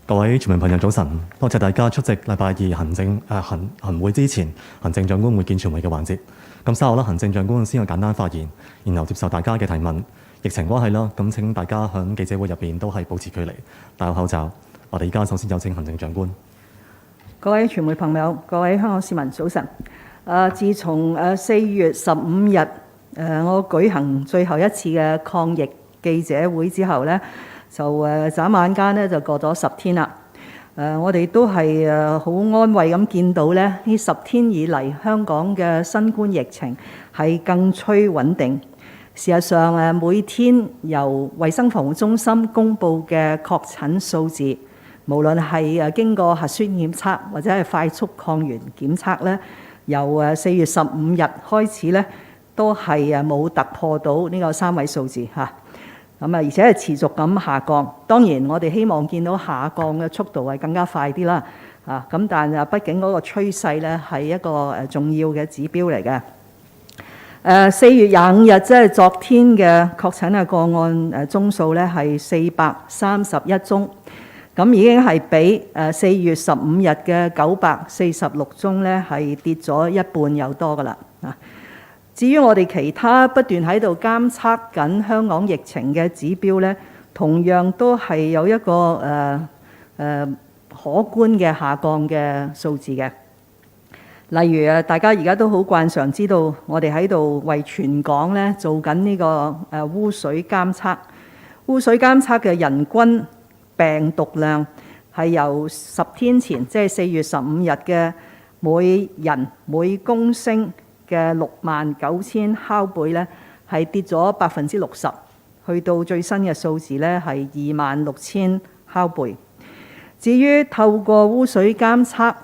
各位傳媒朋友早晨，多謝大家出席禮拜二行會之前行政長官會見傳媒嘅環節。咁稍後行政長官先有簡單發言，然後接受大家嘅提問。疫情關係啦，咁請大家響記者會入邊都係保持距離，戴好口罩。我哋而家首先有請行政長官。各位傳媒朋友，各位香港市民早晨。自從4月15日我舉行最後一次嘅抗疫記者會之後呢，就眨眼間呢就過咗10天啦。我哋都係好安慰咁見到呢10天以嚟香港嘅新冠疫情係更趨穩定。事實上每天由衛生防護中心公布嘅確診數字，無論係經過核酸檢測或者係快速抗原檢測呢，由4月15日開始呢，都係冇突破到呢個3位數字嚇。而且係持續咁下降。當然我哋希望見到下降嘅速度係更加快啲啦。咁但係畢竟嗰個趨勢呢係一個重要嘅指標嚟嘅。4月25日即係昨天嘅確診嘅個案宗數呢係431宗，咁已經係比4月15日嘅946宗呢係跌咗一半有多㗎啦。至於我哋其他不斷喺度監測緊香港疫情嘅指標呢，同樣都係有一個可觀嘅下降嘅數字嘅。例如大家而家都好慣常知道，我哋喺度為全港呢做緊呢個污水監測。污水監測嘅人均病毒量係由10天前，即係4月15日嘅每人每公升嘅69000拷貝呢，係跌咗60%，去到最新嘅數字呢係26000拷貝。至於透過污水監測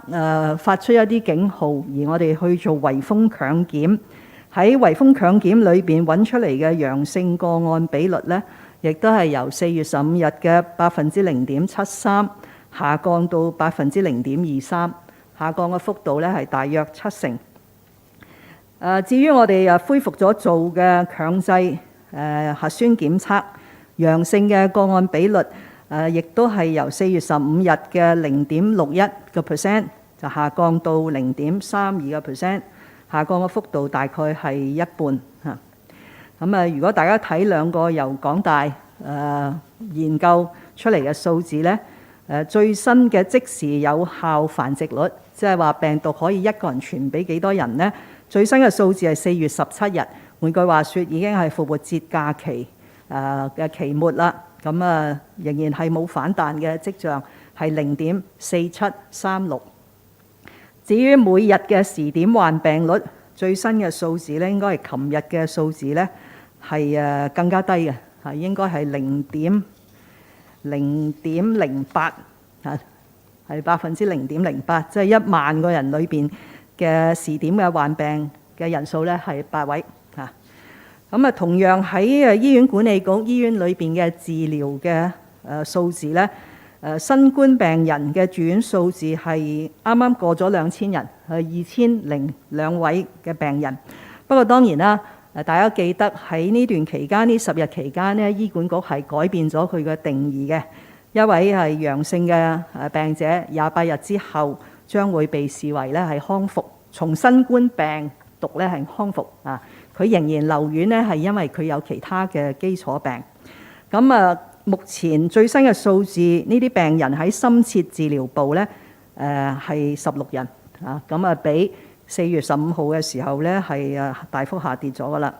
發出一啲警號，而我哋去做圍封強檢，喺圍封強檢裏邊揾出嚟嘅陽性個案比率呢，亦都係由4月15日嘅0.73下降到0.23%，下降嘅幅度呢係大約70%。至於我哋恢復咗做嘅強制核酸檢測，陽性嘅個案比率亦都係由4月15日嘅0.61% 就下降到0.32%，下降嘅幅度大概係一半嚇。咁如果大家睇兩個由港大研究出嚟嘅數字呢，最新嘅即時有效繁殖率，即係話病毒可以一個人傳俾幾多人呢？最新嘅數字係4月17日，換句話說已經係復活節假期嘅期末啦。咁仍然係冇反彈嘅跡象，係0.4736。至於每日嘅時點患病率，最新嘅數字咧，應該係琴日嘅數字咧，係更加低嘅，係應該係0.08嚇，係0.08%，即係10000個人裏邊嘅時點嘅患病嘅人數咧係8位嚇。咁同樣喺醫院管理局醫院裏邊嘅治療嘅數字咧，新冠病人嘅住院數字係啱啱過咗2000人，係2002位嘅病人。不過當然啦，大家記得喺呢段期間，呢10日期間呢，醫管局係改變咗佢嘅定義嘅。一位係陽性嘅病者28日之後將會被視為咧係康復，從新冠病毒咧係康復啊。佢仍然留院呢，係因為佢有其他嘅基礎病。咁目前最新嘅數字，呢啲病人喺深切治療部呢，係16人啊。咁比4月15號嘅時候呢，係大幅下跌咗噶啦。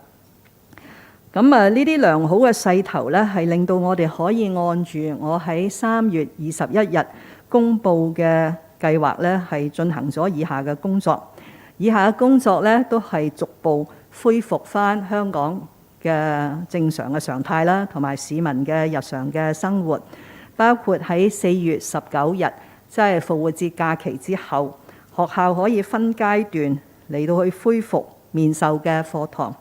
咁呢啲良好嘅勢頭呢，係令到我哋可以按住我喺3月21日公布嘅計劃呢，係進行咗以下嘅工作。以下嘅工作呢，都係逐步恢復翻香港嘅正常嘅常態啦，同埋市民嘅日常嘅生活，包括喺4月19日，即係復活節假期之後，學校可以分階段嚟到去恢復面授嘅課堂。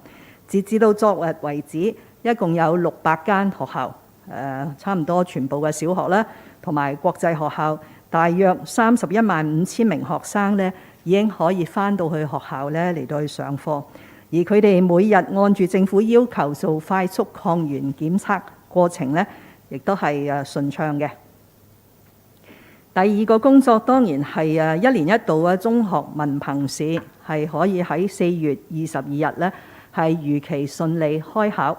截至到昨日為止，一共有600間學校，差唔多全部嘅小學啦，同埋國際學校，大約315000名學生呢，已經可以翻到去學校呢嚟到去上課。而佢哋每日按住政府要求做快速抗原檢測過程呢，亦都係順暢嘅。第二個工作當然係一年一度嘅中學文憑試係可以喺4月22日咧係如期順利開考。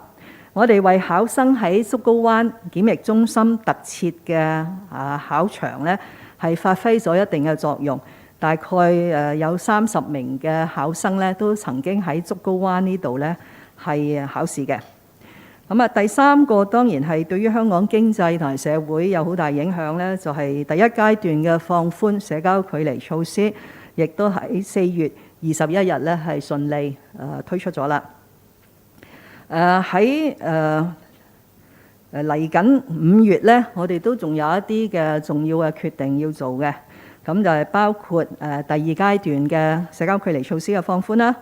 我哋為考生喺竹篙灣檢疫中心特設嘅考場咧係發揮咗一定嘅作用，大概有30名嘅考生咧都曾經喺竹篙灣呢度咧係考試嘅。咁第三個當然係對於香港經濟同埋社會有好大影響咧，就係第一階段嘅放寬社交距離措施，亦都喺4月21日咧係順利推出咗啦。喺嚟緊5月咧，我哋都仲有一啲嘅重要嘅決定要做嘅，咁就係包括第二階段嘅社交距離措施嘅放寬啦。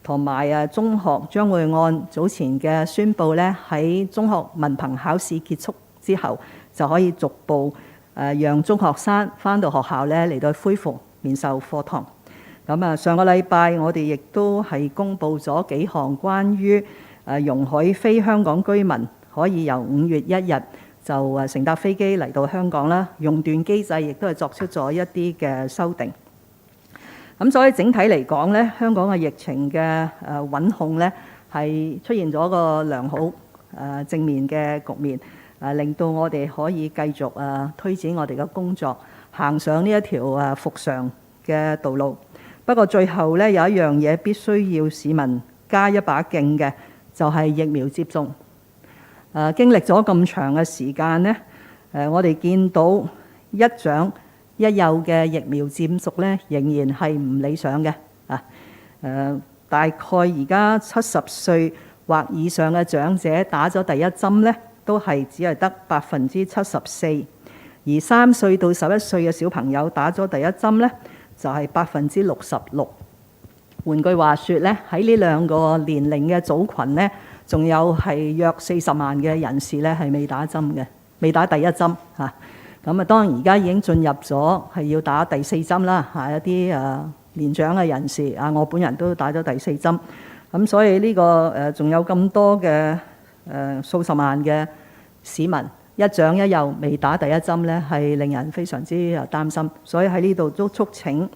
同埋中學將會按早前嘅宣佈咧，喺中學文憑考試結束之後，就可以逐步讓中學生返到學校咧嚟到恢復面授課堂。咁上個禮拜我哋亦都係公布咗幾項關於容許非香港居民可以由5月1日就乘搭飛機嚟到香港啦，熔斷機制亦都係作出咗一啲嘅修訂。咁所以整體嚟講咧，香港嘅疫情嘅穩控咧係出現咗個良好正面嘅局面，令到我哋可以繼續推展我哋嘅工作，行上呢一條復常嘅道路。不過最後咧有一樣嘢必須要市民加一把勁嘅，就係疫苗接種。經歷咗咁長嘅時間咧，我哋見到一長一幼嘅疫苗佔屬咧，仍然係唔理想嘅。大概而家70歲或以上嘅長者打咗第一針咧，都係只係得74%，而3歲到11歲嘅小朋友打咗第一針咧，就係66%。換句話說咧，喺呢兩個年齡嘅組群咧，仲有係約40萬嘅人士咧係未打針嘅，未打第一針嚇。咁當然而家已經進入咗係要打第4針啦，一啲年長嘅人士我本人都打咗第4針。咁所以呢個仲有咁多嘅數十萬嘅市民一長一幼未打第一針咧，係令人非常之擔心。所以喺呢度都促請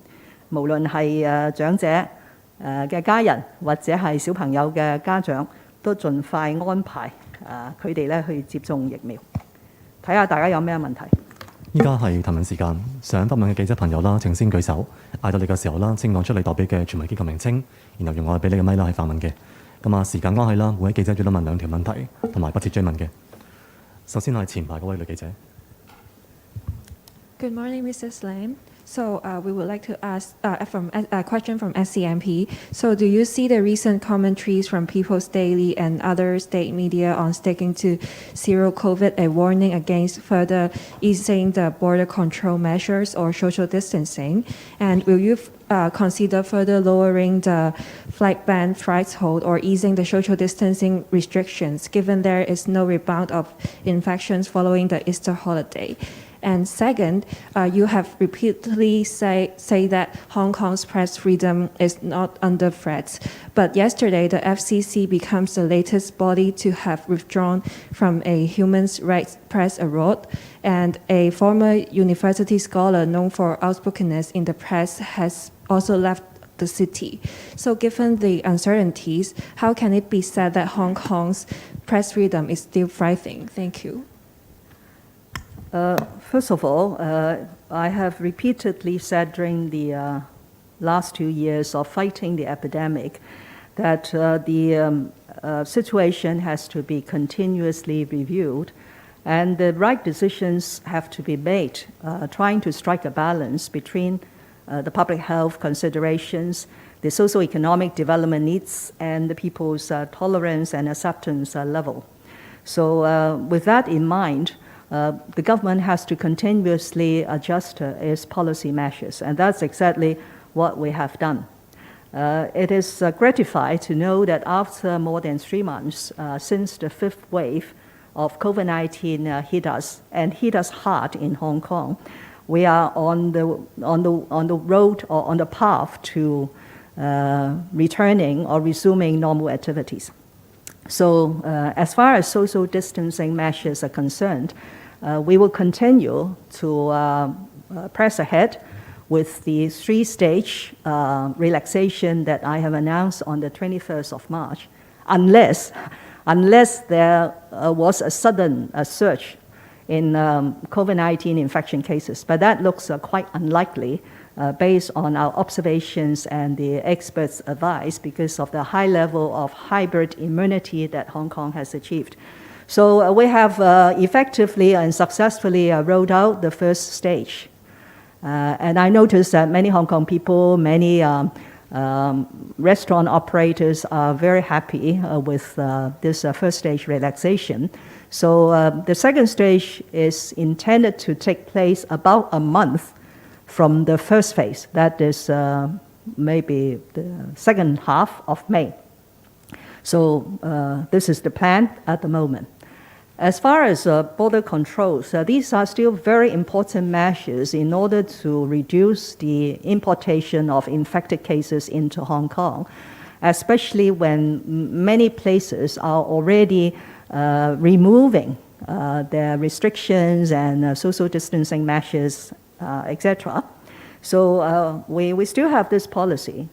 無論係長者嘅家人或者係小朋友嘅家長，都盡快安排佢哋咧去接種疫苗。睇下大家有咩問題。依家係提問時間，想發問嘅記者朋友啦，請先舉手，嗌到你嘅時候啦，請講出你代表嘅傳媒機構名稱，然後用我俾你嘅咪啦去發問嘅。咁時間關係啦，每位記者最多問2條問題，同埋不設追問嘅。首先係前排嗰位女記者。Good morning, Mrs. Lam. So we would like to ask a question from SCMP. So do you see the recent commentaries from People's Daily and other state media on sticking to zero COVID a warning against further easing the border control measures or social distancing? And will you consider further lowering the flight ban threshold or easing the social distancing restrictions, given there is no rebound of infections following the Easter holiday? And second, you have repeatedly say that Hong Kong's press freedom is not under threat. But yesterday, the FCC becomes the latest body to have withdrawn from a human rights press award. And a former university scholar known for outspokenness in the press has also left the city. So given the uncertainties, how can it be said that Hong Kong's press freedom is still thriving? Thank you. First of all, I have repeatedly said during the last 2 years of fighting the epidemic that the situation has to be continuously reviewed and the right decisions have to be made, trying to strike a balance between the public health considerations, the socio-economic development needs, and the people's tolerance and acceptance level. So with that in mind, the government has to continuously adjust its policy measures, and that's exactly what we have done. It is gratifying to know that after more than 3 months since the 5th wave of COVID-19 hit us and hit us hard in Hong Kong, we are on the road or on the path to returning or resuming normal activities. So as far as social distancing measures are concerned, we will continue to press ahead with the three-stage relaxation that I have announced on the 21st of March, unless there was a sudden surge in COVID-19 infection cases. But that looks quite unlikely based on our observations and the experts' advice because of the high level of hybrid immunity that Hong Kong has achieved. So we have effectively and successfully rolled out the first stage. And I noticed that many Hong Kong people, many restaurant operators are very happy with this first stage relaxation. So the second stage is intended to take place about a month from the first phase. That is maybe the second half of May. So this is the plan at the moment. As far as border controls, these are still very important measures in order to reduce the importation of infected cases into Hong Kong, especially when many places are already removing their restrictions and social distancing measures, etc. So we still have this policy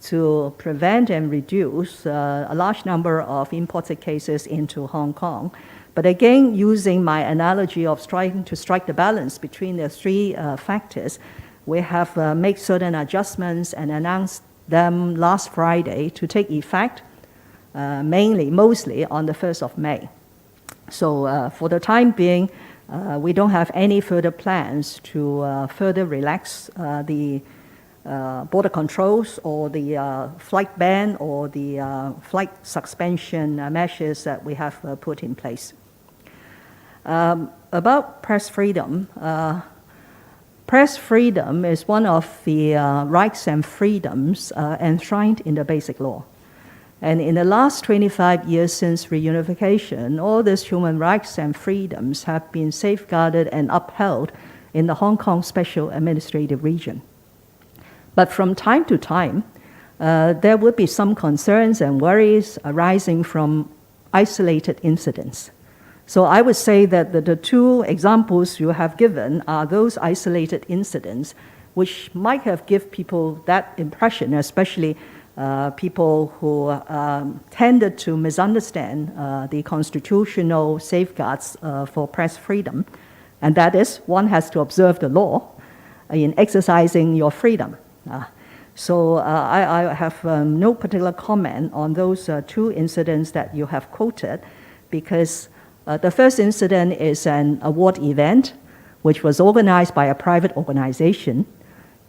to prevent and reduce a large number of imported cases into Hong Kong. But again, using my analogy of trying to strike the balance between the three factors, we have made certain adjustments and announced them last Friday to take effect mostly on the 1st of May. So for the time being, we don't have any further plans to further relax the border controls or the flight ban or the flight suspension measures that we have put in place. About press freedom is one of the rights and freedoms enshrined in the Basic Law. And in the last 25 years since reunification, all these human rights and freedoms have been safeguarded and upheld in the Hong Kong Special Administrative Region. But from time to time, there would be some concerns and worries arising from isolated incidents. So I would say that the two examples you have given are those isolated incidents which might have given people that impression, especially people who tended to misunderstand the constitutional safeguards for press freedom. And that is, one has to observe the law in exercising your freedom. So I have no particular comment on those two incidents that you have quoted, because the first incident is an award event which was organized by a private organization.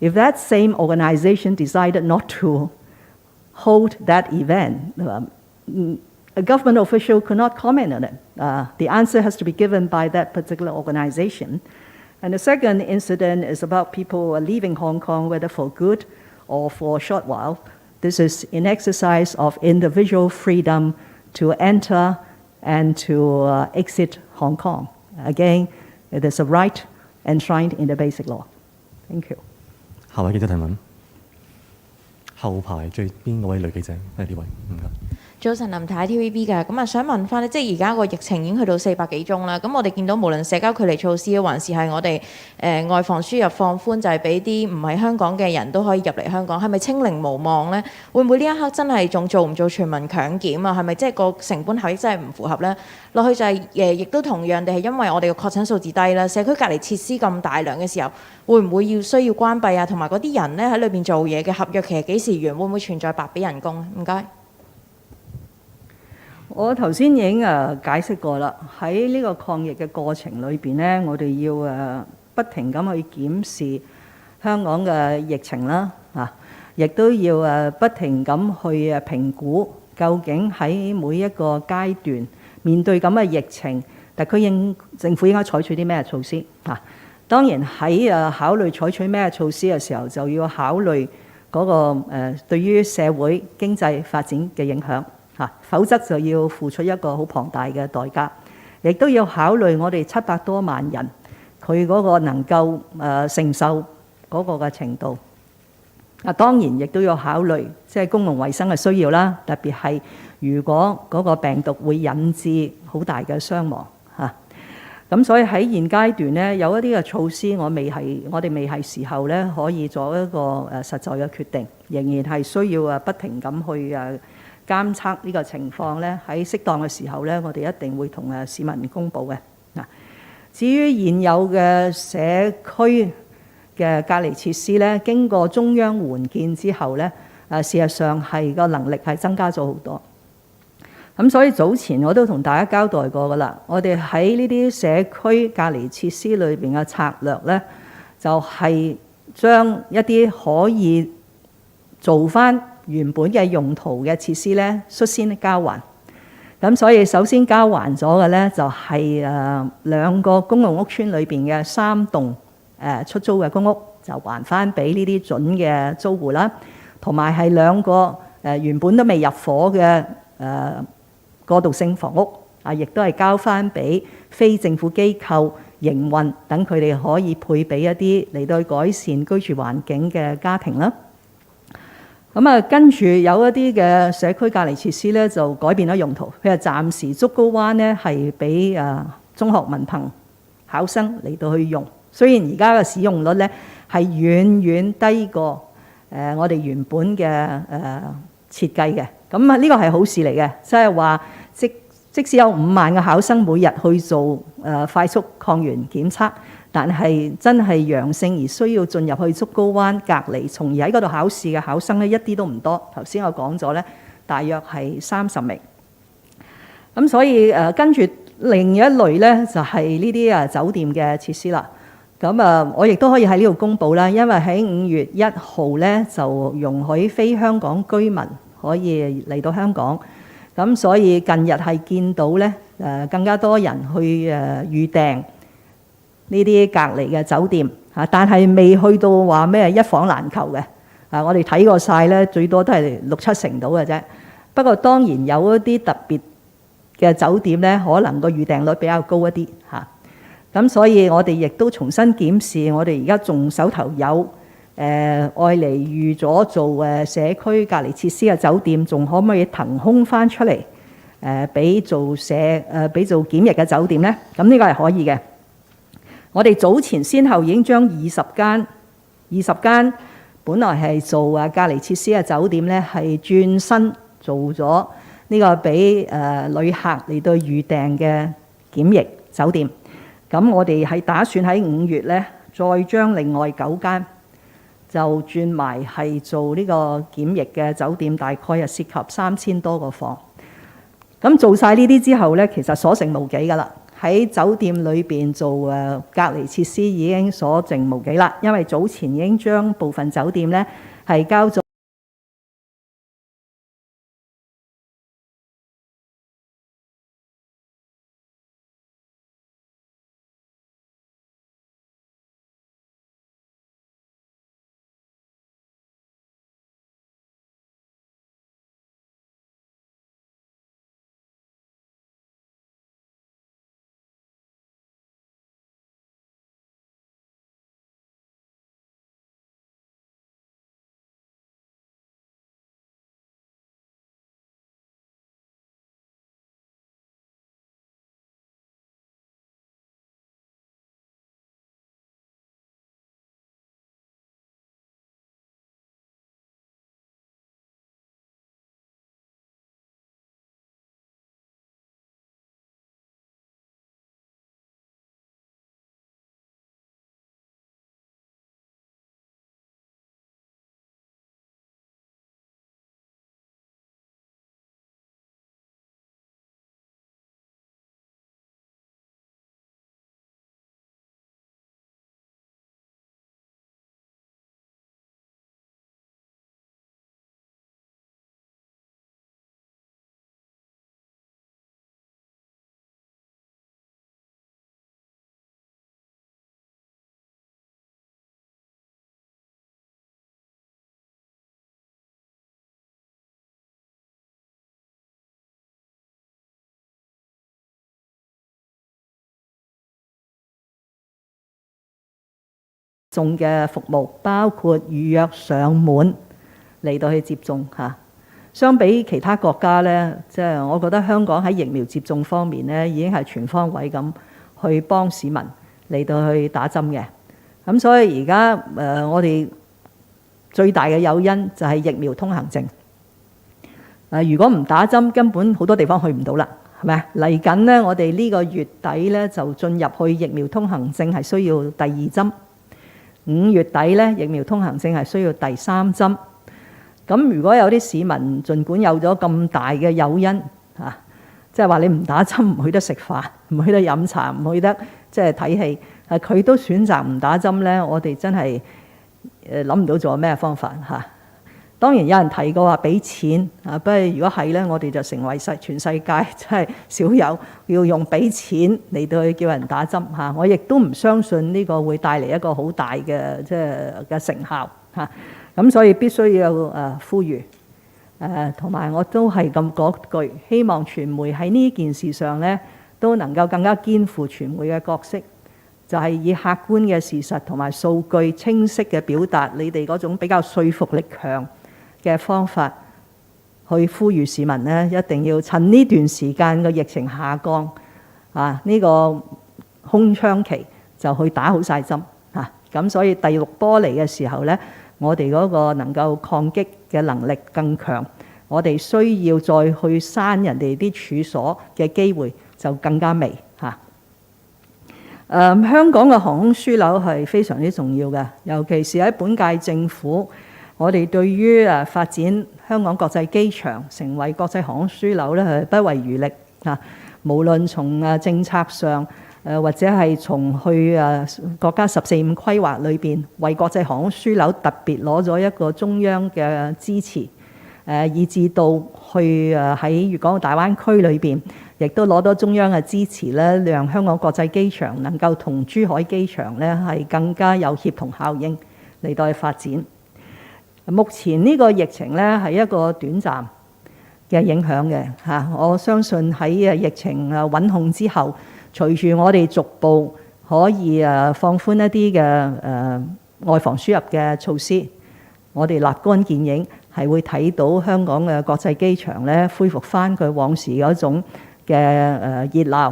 If that same organization decided not to hold that event, a government official could not comment on it. The answer has to be given by that particular organization. And the second incident is about people leaving Hong Kong, whether for good or for a short while. This is in exercise of individual freedom to enter and to exit Hong Kong. Again, it is a right enshrined in the Basic Law. Thank you. 下位記者提問，後排最邊嗰位女記者係呢位，唔該。早晨，林太 TVB 嘅，咁想問翻咧，即係而家個疫情已經去到400幾宗啦。咁我哋見到無論社交距離措施，還是係我哋外防輸入放寬，就係俾啲唔係香港嘅人都可以入嚟香港，係咪清零無望呢？會唔會呢一刻真係仲做唔做全民強檢啊？係咪即係個成本效益真係唔符合呢？落去就係亦都同樣地係因為我哋嘅確診數字低啦，社區隔離設施咁大量嘅時候，會唔會需要關閉啊？同埋嗰啲人呢喺裏邊做嘢嘅合約期係幾時完？會唔會存在白俾人工？唔該。我頭先已經解釋過啦，喺呢個抗疫嘅過程裏邊呢，我哋要不停咁去檢視香港嘅疫情啦，亦都要不停咁去評估究竟喺每一個階段面對咁嘅疫情，特區政府應該採取啲咩措施當然喺考慮採取咩措施嘅時候，就要考慮嗰個對於社會經濟發展嘅影響。否則就要付出一個好龐大嘅代價，亦都要考慮我哋700多萬人佢嗰個能夠承受嗰個嘅程度。當然亦都要考慮即係公共衛生嘅需要啦，特別係如果嗰個病毒會引致好大嘅傷亡咁所以喺現階段咧，有一啲嘅措施我哋未係時候咧可以做一個實在嘅決定，仍然係需要不停咁去監測呢個情況咧，喺適當嘅時候咧，我哋一定會同市民公佈嘅。至於現有嘅社區嘅隔離設施咧，經過中央援建之後咧，事實上係個能力係增加咗好多。咁所以早前我都同大家交代過㗎啦，我哋喺呢啲社區隔離設施裏邊嘅策略咧，就係將一啲可以做返原本嘅用途嘅設施咧，率先交還。咁所以首先交還咗嘅咧，就係兩個公共屋邨裏邊嘅3棟出租嘅公屋，就還返俾呢啲準嘅租戶啦，同埋係2個原本都未入伙嘅過渡性房屋亦都係交翻俾非政府機構營運，等佢哋可以配俾一啲嚟到改善居住環境嘅家庭啦。咁跟住有一啲嘅社區隔離設施咧，就改變咗用途。譬如暫時竹篙灣咧係俾中學文憑考生嚟到去用，雖然而家嘅使用率咧係遠遠低過我哋原本嘅設計嘅。咁呢個係好事嚟嘅，即係話即使有5萬嘅考生每日去做快速抗原檢測，但係真係陽性而需要進入去竹篙灣隔離，從而喺嗰度考試嘅考生咧一啲都唔多。頭先我講咗咧，大約係30名。咁所以跟住另一類咧就係呢啲酒店嘅設施啦。咁我亦都可以喺呢度公佈啦，因為喺5月1號咧就容許非香港居民可以嚟到香港，咁所以近日係見到咧更加多人去預訂呢啲隔離嘅酒店嚇，但係未去到話咩一房難求嘅。我哋睇過晒咧，最多都係6-7成到嘅啫。不過當然有一啲特別嘅酒店咧，可能個預訂率比較高一啲嚇。咁所以我哋亦都重新檢視，我哋而家仲手頭有愛嚟預咗做社區隔離設施嘅酒店，仲可唔可以騰空翻出嚟俾做檢疫嘅酒店呢？咁呢個係可以嘅。我哋早前先後已經將20間本來係做隔離設施嘅酒店咧，係轉身做咗呢個俾旅客嚟到預訂嘅檢疫酒店。咁我哋係打算喺5月咧，再將另外9間就轉埋係做呢個檢疫嘅酒店，大概係涉及3000多個房。咁做晒呢啲之後咧，其實所剩無幾㗎啦。喺酒店裏邊做隔離設施已經所剩無幾啦，因為早前已經將部分酒店咧係交咗種嘅服務，包括預約上門嚟到去接種嚇。相比其他國家咧，即係我覺得香港喺疫苗接種方面咧，已經係全方位咁去幫市民嚟到去打針嘅。咁所以而家我哋最大嘅誘因就係疫苗通行證。如果唔打針，根本好多地方去唔到啦，係咪啊？嚟緊呢，我哋呢個月底呢就進入去疫苗通行證係需要第2針，5月底呢疫苗通行證係需要第3針。咁如果有啲市民儘管有咗咁大嘅誘因即係話你唔打針唔去得食飯，唔去得飲茶，唔去得即係睇戲，佢都選擇唔打針呢，我哋真係諗唔到做咩方法嚇。當然有人提過話俾錢不過如果係呢，我哋就成為全世界真係少有要用俾錢嚟到去叫人打針嚇。我亦都唔相信呢個會帶嚟一個好大嘅即係嘅成效嚇。咁所以必須要呼籲同埋我都係咁嗰句，希望傳媒喺呢件事上呢都能夠更加肩負傳媒嘅角色，就係以客觀嘅事實同埋數據清晰嘅表達你哋嗰種比較說服力強嘅方法，去呼籲市民呢一定要趁呢段時間嘅疫情下降呢個空窗期就去打好晒針咁所以第6波嚟嘅時候呢，我哋嗰個能夠抗擊嘅能力更強，我哋需要再去閂人哋啲處所嘅機會就更加微香港嘅航空樞紐係非常之重要嘅，尤其是喺本屆政府，我哋對於發展香港國際機場成為國際航空樞紐咧係不遺餘力無論從政策上或者係從去國家14、5規劃裏邊為國際航空樞紐特別攞咗一個中央嘅支持以至到去喺粵港澳大灣區裏邊亦都攞到中央嘅支持咧，讓香港國際機場能夠同珠海機場咧係更加有協同效應嚟到去發展。目前呢個疫情咧係一個短暫嘅影響嘅我相信喺疫情穩控之後，隨住我哋逐步可以放寬一啲嘅外防輸入嘅措施，我哋立竿見影係會睇到香港嘅國際機場咧恢復翻佢往時嗰種嘅熱鬧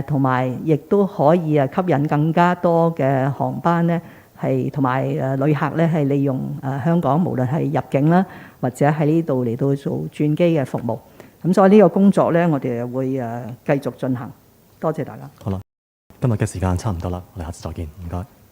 同埋亦都可以吸引更加多嘅航班咧係同埋旅客咧係利用香港無論係入境啦或者喺呢度嚟到做轉機嘅服務。咁所以呢個工作咧我哋會繼續進行。多謝大家。好啦，今日嘅時間差唔多啦，我哋下次再見，唔該。